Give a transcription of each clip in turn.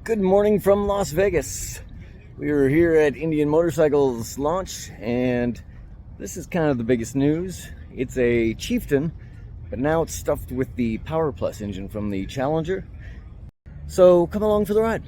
Good morning from Las Vegas. We are here at Indian Motorcycles launch, and this is kind of the biggest news. It's a Chieftain, but now it's stuffed with the PowerPlus engine from the Challenger. So come along for the ride.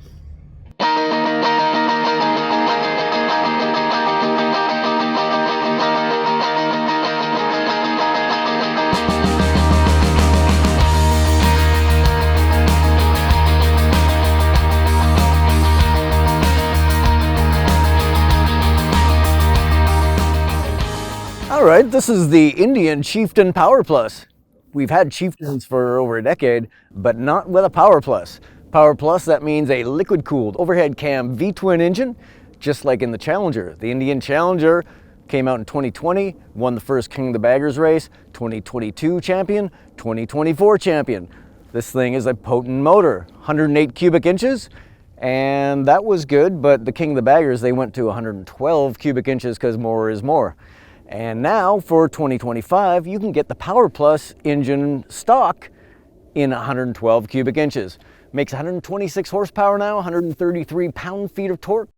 All right, this is the Indian Chieftain PowerPlus. We've had Chieftains for over a decade, but not with a PowerPlus. PowerPlus, that means a liquid-cooled overhead cam V-twin engine, just like in the Challenger. The Indian Challenger came out in 2020, won the first King of the Baggers race, 2022 champion, 2024 champion. This thing is a potent motor, 108 cubic inches, and that was good, but the King of the Baggers, they went to 112 cubic inches because more is more. And now for 2025, you can get the PowerPlus engine stock in 112 cubic inches. Makes 126 horsepower now, 133 pound-feet of torque,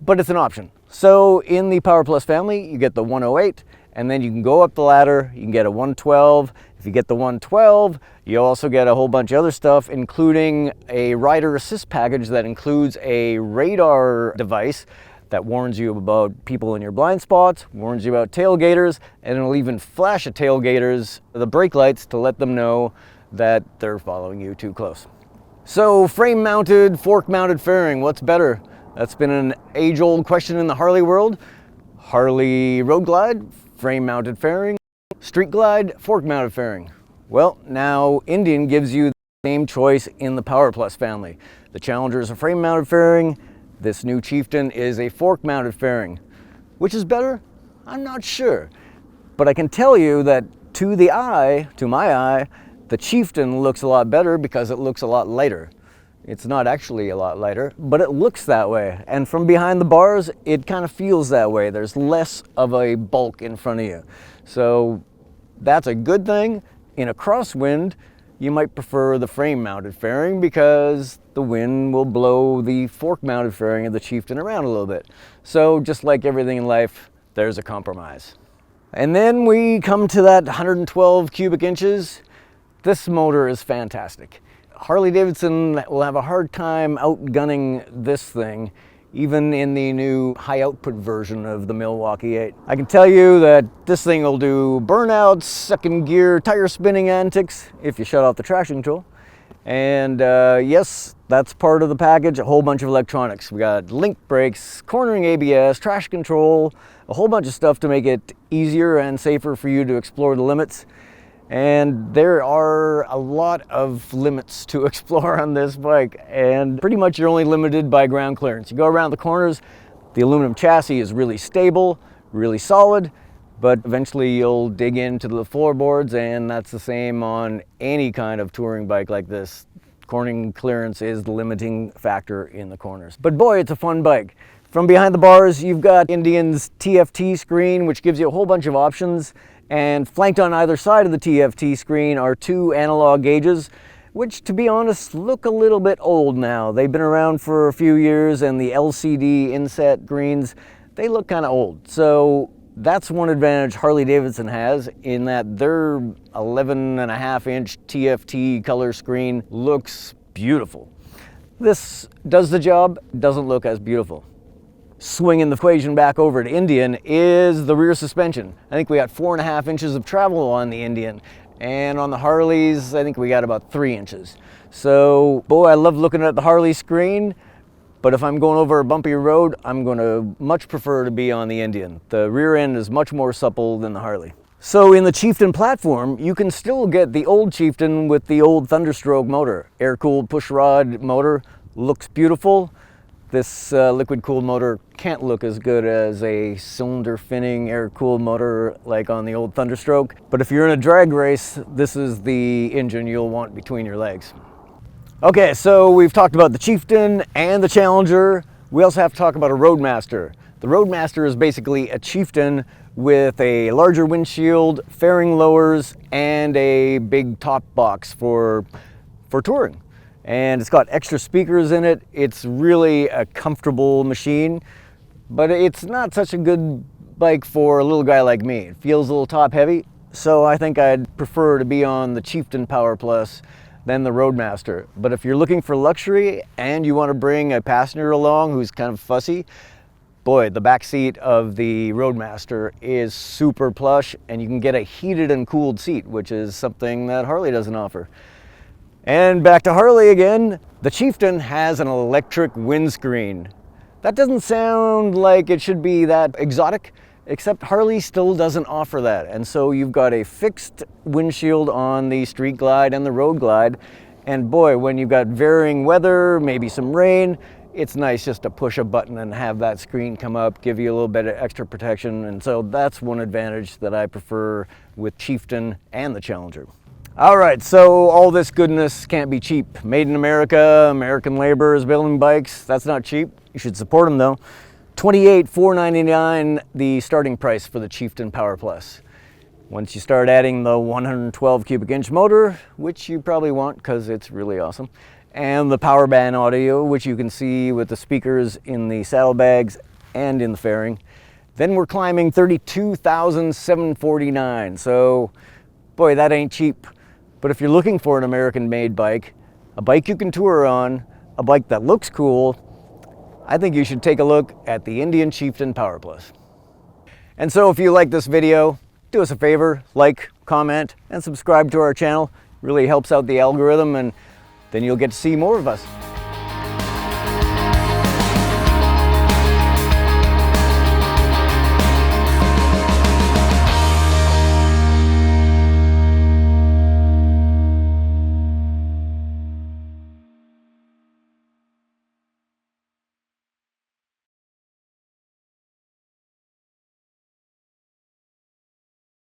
but it's an option. So in the PowerPlus family, you get the 108, and then you can go up the ladder, you can get a 112. If you get the 112, you also get a whole bunch of other stuff, including a rider assist package that includes a radar device that warns you about people in your blind spots, warns you about tailgaters, and it'll even flash at tailgaters the brake lights to let them know that they're following you too close. So frame-mounted, fork-mounted fairing, what's better? That's been an age-old question in the Harley world. Harley Road Glide, frame-mounted fairing. Street Glide, fork-mounted fairing. Well, now Indian gives you the same choice in the PowerPlus family. The Challenger is a frame-mounted fairing. This new Chieftain is a fork-mounted fairing. Which is better? I'm not sure. But I can tell you that to my eye, the Chieftain looks a lot better because it looks a lot lighter. It's not actually a lot lighter, but it looks that way. And from behind the bars, it kind of feels that way. There's less of a bulk in front of you. So that's a good thing. In a crosswind, you might prefer the frame-mounted fairing because the wind will blow the fork-mounted fairing of the Chieftain around a little bit. So just like everything in life, there's a compromise. And then we come to that 112 cubic inches. This motor is fantastic. Harley-Davidson will have a hard time outgunning this thing, even in the new high-output version of the Milwaukee 8. I can tell you that this thing will do burnouts, second gear, tire spinning antics if you shut off the traction control. And yes, that's part of the package, a whole bunch of electronics. We got link brakes, cornering ABS, traction control, a whole bunch of stuff to make it easier and safer for you to explore the limits. And there are a lot of limits to explore on this bike, and pretty much you're only limited by ground clearance. You go around the corners, the aluminum chassis is really stable, really solid, but eventually you'll dig into the floorboards, and that's the same on any kind of touring bike like this. Cornering clearance is the limiting factor in the corners. But boy, it's a fun bike. From behind the bars, you've got Indian's TFT screen, which gives you a whole bunch of options. And flanked on either side of the TFT screen are two analog gauges, which, to be honest, look a little bit old now. They've been around for a few years, and the LCD inset greens, they look kind of old. So that's one advantage Harley-Davidson has, in that their 11.5-inch TFT color screen looks beautiful. This does the job, doesn't look as beautiful. Swinging the equation back over to Indian is the rear suspension. I think we got 4.5 inches of travel on the Indian, and on the Harleys, I think we got about 3 inches. So, boy, I love looking at the Harley screen, but if I'm going over a bumpy road, I'm going to much prefer to be on the Indian. The rear end is much more supple than the Harley. So in the Chieftain platform, you can still get the old Chieftain with the old Thunderstroke motor. Air-cooled pushrod motor, looks beautiful. This liquid-cooled motor can't look as good as a cylinder-finning air-cooled motor like on the old Thunderstroke. But if you're in a drag race, this is the engine you'll want between your legs. Okay, so we've talked about the Chieftain and the Challenger. We also have to talk about a Roadmaster. The Roadmaster is basically a Chieftain with a larger windshield, fairing lowers, and a big top box for touring. and it's got extra speakers in it. It's really a comfortable machine, but it's not such a good bike for a little guy like me. It feels a little top heavy, so I think I'd prefer to be on the Chieftain PowerPlus than the Roadmaster. But if you're looking for luxury and you want to bring a passenger along who's kind of fussy, boy, the back seat of the Roadmaster is super plush, and you can get a heated and cooled seat, which is something that Harley doesn't offer. And back to Harley again, the Chieftain has an electric windscreen. That doesn't sound like it should be that exotic, except Harley still doesn't offer that. And so you've got a fixed windshield on the Street Glide and the Road Glide. And boy, when you've got varying weather, maybe some rain, it's nice just to push a button and have that screen come up, give you a little bit of extra protection. And so that's one advantage that I prefer with Chieftain and the Challenger. All right, so all this goodness can't be cheap. Made in America, American labor is building bikes. That's not cheap. You should support them though. $28,499 the starting price for the Chieftain PowerPlus. Once you start adding the 112 cubic inch motor, which you probably want because it's really awesome, and the power band audio, which you can see with the speakers in the saddlebags and in the fairing, then we're climbing $32,749. So boy, that ain't cheap. But if you're looking for an American-made bike, a bike you can tour on, a bike that looks cool, I think you should take a look at the Indian Chieftain PowerPlus. And so if you like this video, do us a favor, like, comment, and subscribe to our channel. It really helps out the algorithm, and then you'll get to see more of us.